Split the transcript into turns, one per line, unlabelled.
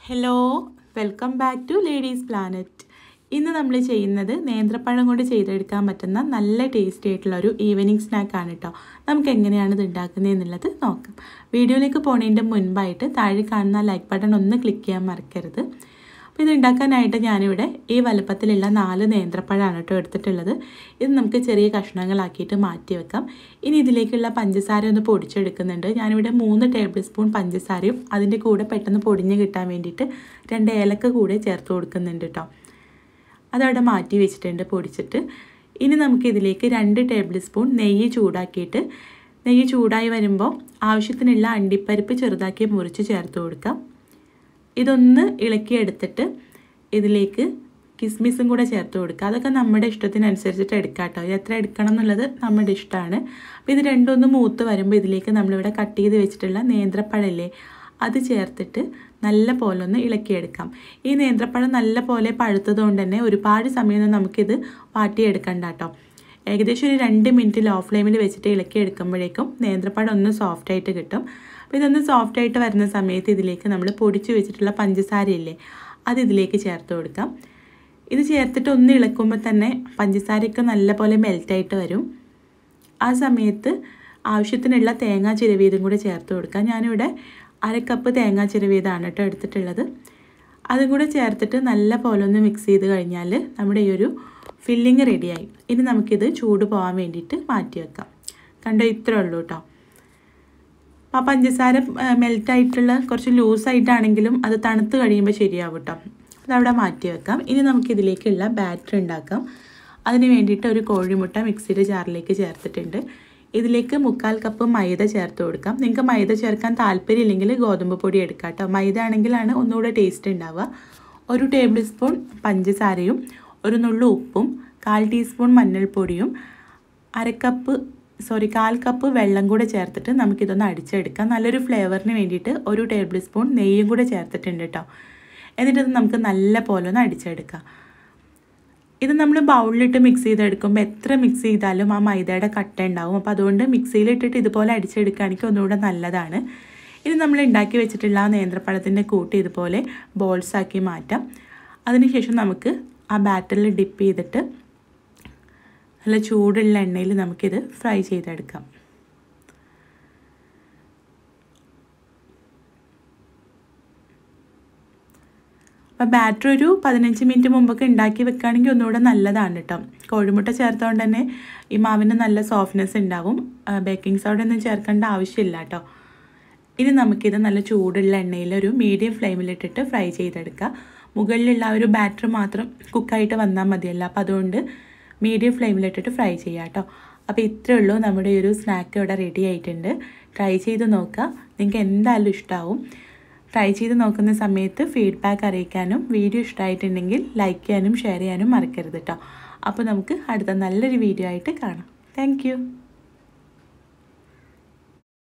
Hello, welcome back to ladies planet. ഇന്ന് നമ്മൾ ചെയ്യുന്നത് നേന്ത്രപ്പഴം കൊണ്ട് ചെയ്തെടുക്കാൻ പറ്റുന്ന നല്ല ടേസ്റ്റി ആയിട്ടുള്ള ഒരു ഈവനിങ് സ്നാക്കാണ് കേട്ടോ. നമുക്ക് എങ്ങനെയാണ് ഇത് ഉണ്ടാക്കുന്നത് എന്നുള്ളത് നോക്കാം. വീഡിയോയിലേക്ക് പോകുന്നതിൻ്റെ മുൻപായിട്ട് താഴെ കാണുന്ന ലൈക്ക് ബട്ടൺ ഒന്ന് ക്ലിക്ക് ചെയ്യാൻ മറക്കരുത്. അപ്പോൾ ഇത് ഉണ്ടാക്കാനായിട്ട് ഞാനിവിടെ ഈ വലുപ്പത്തിലുള്ള 4 നേന്ത്രപ്പഴമാണ് കേട്ടോ എടുത്തിട്ടുള്ളത്. ഇത് നമുക്ക് ചെറിയ കഷ്ണങ്ങളാക്കിയിട്ട് മാറ്റി വെക്കാം. ഇനി ഇതിലേക്കുള്ള പഞ്ചസാര ഒന്ന് പൊടിച്ചെടുക്കുന്നുണ്ട്. ഞാനിവിടെ 3 ടേബിൾ സ്പൂൺ പഞ്ചസാരയും അതിൻ്റെ കൂടെ പെട്ടെന്ന് പൊടിഞ്ഞ് കിട്ടാൻ വേണ്ടിയിട്ട് 2 ഏലക്ക കൂടെ ചേർത്ത് കൊടുക്കുന്നുണ്ട് കേട്ടോ. അതവിടെ മാറ്റി വെച്ചിട്ടുണ്ട് പൊടിച്ചിട്ട്. ഇനി നമുക്കിതിലേക്ക് 2 ടേബിൾ സ്പൂൺ നെയ്യ് ചൂടാക്കിയിട്ട് നെയ്യ് ചൂടായി വരുമ്പോൾ ആവശ്യത്തിനുള്ള അണ്ടിപ്പരിപ്പ് ചെറുതാക്കി മുറിച്ച് ചേർത്ത് കൊടുക്കാം. ഇതൊന്ന് ഇളക്കിയെടുത്തിട്ട് ഇതിലേക്ക് കിസ്മിസും കൂടെ ചേർത്ത് കൊടുക്കുക. അതൊക്കെ നമ്മുടെ ഇഷ്ടത്തിനനുസരിച്ചിട്ട് എടുക്കാം കേട്ടോ. എത്ര എടുക്കണം എന്നുള്ളത് നമ്മുടെ ഇഷ്ടമാണ്. അപ്പോൾ ഇത് രണ്ടൊന്ന് മൂത്ത് വരുമ്പോൾ ഇതിലേക്ക് നമ്മളിവിടെ കട്ട് ചെയ്ത് വെച്ചിട്ടുള്ള നേന്ത്രപ്പഴമില്ലേ അത് ചേർത്തിട്ട് നല്ല പോലെ ഒന്ന് ഇളക്കിയെടുക്കാം. ഈ നേന്ത്രപ്പഴം നല്ല പോലെ പഴുത്തത് കൊണ്ട് തന്നെ ഒരുപാട് സമയമൊന്നും നമുക്കിത് വാട്ടിയെടുക്കണ്ട കേട്ടോ. ഏകദേശം ഒരു 2 മിനിറ്റ് ലോ ഫ്ലെയിമിൽ വെച്ചിട്ട് ഇളക്കിയെടുക്കുമ്പോഴേക്കും നേന്ത്രപ്പഴം ഒന്ന് സോഫ്റ്റായിട്ട് കിട്ടും. അപ്പോൾ ഇതൊന്ന് സോഫ്റ്റായിട്ട് വരുന്ന സമയത്ത് ഇതിലേക്ക് നമ്മൾ പൊടിച്ച് വെച്ചിട്ടുള്ള പഞ്ചസാരയില്ലേ അത് ഇതിലേക്ക് ചേർത്ത് കൊടുക്കാം. ഇത് ചേർത്തിട്ട് ഒന്ന് ഇളക്കുമ്പോൾ തന്നെ പഞ്ചസാരയൊക്കെ നല്ല പോലെ മെൽറ്റായിട്ട് വരും. ആ സമയത്ത് ആവശ്യത്തിനുള്ള തേങ്ങാ ചിരവിയതും കൂടെ ചേർത്ത് കൊടുക്കാം. ഞാനിവിടെ 1/2 കപ്പ് തേങ്ങാ ചിരവിയതാണ് കേട്ടോ എടുത്തിട്ടുള്ളത്. അതും കൂടെ ചേർത്തിട്ട് നല്ല പോലെ ഒന്ന് മിക്സ് ചെയ്ത് കഴിഞ്ഞാൽ നമ്മുടെ ഈ ഒരു ഫില്ലിങ് റെഡിയായി. ഇനി നമുക്കിത് ചൂട് പോകാൻ വേണ്ടിയിട്ട് മാറ്റി വെക്കാം. കണ്ടോ, ഇത്രേ ഉള്ളൂ കേട്ടോ. ആ പഞ്ചസാര മെൽറ്റായിട്ടുള്ള കുറച്ച് ലൂസായിട്ടാണെങ്കിലും അത് തണുത്ത് കഴിയുമ്പോൾ ശരിയാവും കേട്ടോ. അതവിടെ മാറ്റി വെക്കാം. ഇനി നമുക്കിതിലേക്കുള്ള ബാറ്റർ ഉണ്ടാക്കാം. അതിന് വേണ്ടിയിട്ട് ഒരു കോഴിമുട്ട മിക്സിയുടെ ജാറിലേക്ക് ചേർത്തിട്ടുണ്ട്. ഇതിലേക്ക് 1/4 കപ്പ് മൈദ ചേർത്ത് കൊടുക്കാം. നിങ്ങൾക്ക് മൈദ ചേർക്കാൻ താല്പര്യമില്ലെങ്കിൽ ഗോതമ്പ് പൊടി എടുക്കാം കേട്ടോ. മൈദ ആണെങ്കിലാണ് ഒന്നുകൂടെ ടേസ്റ്റ് ഉണ്ടാവുക. 1 ടേബിൾ സ്പൂൺ പഞ്ചസാരയും 1 നുള്ളു ഉപ്പും 1/4 ടീസ്പൂൺ മഞ്ഞൾപ്പൊടിയും 1/4 കപ്പ് വെള്ളം കൂടെ ചേർത്തിട്ട് നമുക്കിതൊന്ന് അടിച്ചെടുക്കാം. നല്ലൊരു ഫ്ലേവറിന് വേണ്ടിയിട്ട് 1 ടേബിൾ സ്പൂൺ നെയ്യും കൂടെ ചേർത്തിട്ടുണ്ട് കേട്ടോ. എന്നിട്ടിത് നമുക്ക് നല്ല പോലെ ഒന്ന് അടിച്ചെടുക്കാം. ഇത് നമ്മൾ ബൗളിലിട്ട് മിക്സ് ചെയ്തെടുക്കുമ്പോൾ എത്ര മിക്സ് ചെയ്താലും ആ മൈദയുടെ കട്ട ഉണ്ടാവും. അപ്പോൾ അതുകൊണ്ട് മിക്സിയിലിട്ടിട്ട് ഇതുപോലെ അടിച്ചെടുക്കുകയാണെങ്കിൽ ഒന്നുകൂടെ നല്ലതാണ്. ഇനി നമ്മൾ ഉണ്ടാക്കി വെച്ചിട്ടുള്ള ആ നേന്ത്രപ്പഴത്തിൻ്റെ കൂട്ട് ഇതുപോലെ ബോൾസാക്കി മാറ്റാം. അതിനുശേഷം നമുക്ക് ആ ബാറ്ററിൽ ഡിപ്പ് ചെയ്തിട്ട് നല്ല ചൂടുള്ള എണ്ണയിൽ നമുക്കിത് ഫ്രൈ ചെയ്തെടുക്കാം. അപ്പോൾ ബാറ്റർ ഒരു 15 മിനിറ്റ് മുമ്പൊക്കെ ഉണ്ടാക്കി വെക്കുകയാണെങ്കിൽ ഒന്നുകൂടെ നല്ലതാണ് കേട്ടോ. കോഴിമുട്ട ചേർത്തുകൊണ്ട് തന്നെ ഈ മാവിന് നല്ല സോഫ്റ്റ്നെസ് ഉണ്ടാവും. ബേക്കിംഗ് സോഡ ഒന്നും ചേർക്കേണ്ട ആവശ്യമില്ല കേട്ടോ. ഇനി നമുക്കിത് നല്ല ചൂടുള്ള എണ്ണയിൽ ഒരു മീഡിയം ഫ്ലെയിമിലിട്ടിട്ട് ഫ്രൈ ചെയ്തെടുക്കുക. മുകളിലുള്ള ഒരു ബാറ്റർ മാത്രം കുക്കായിട്ട് വന്നാൽ മതിയല്ല. അപ്പോൾ അതുകൊണ്ട് മീഡിയം ഫ്ലെയിമിലിട്ടിട്ട് ഫ്രൈ ചെയ്യാം കേട്ടോ. അപ്പോൾ ഇത്രയേ ഉള്ളൂ, നമ്മുടെ ഒരു സ്നാക്ക് ഇവിടെ റെഡി ആയിട്ടുണ്ട്. ട്രൈ ചെയ്ത് നോക്കുക, നിങ്ങൾക്ക് എന്തായാലും ഇഷ്ടമാവും. ട്രൈ ചെയ്ത് നോക്കുന്ന സമയത്ത് ഫീഡ്ബാക്ക് അറിയിക്കാനും വീഡിയോ ഇഷ്ടമായിട്ടുണ്ടെങ്കിൽ ലൈക്ക് ചെയ്യാനും ഷെയർ ചെയ്യാനും മറക്കരുത് കേട്ടോ. അപ്പോൾ നമുക്ക് അടുത്ത നല്ലൊരു വീഡിയോ ആയിട്ട് കാണാം. താങ്ക്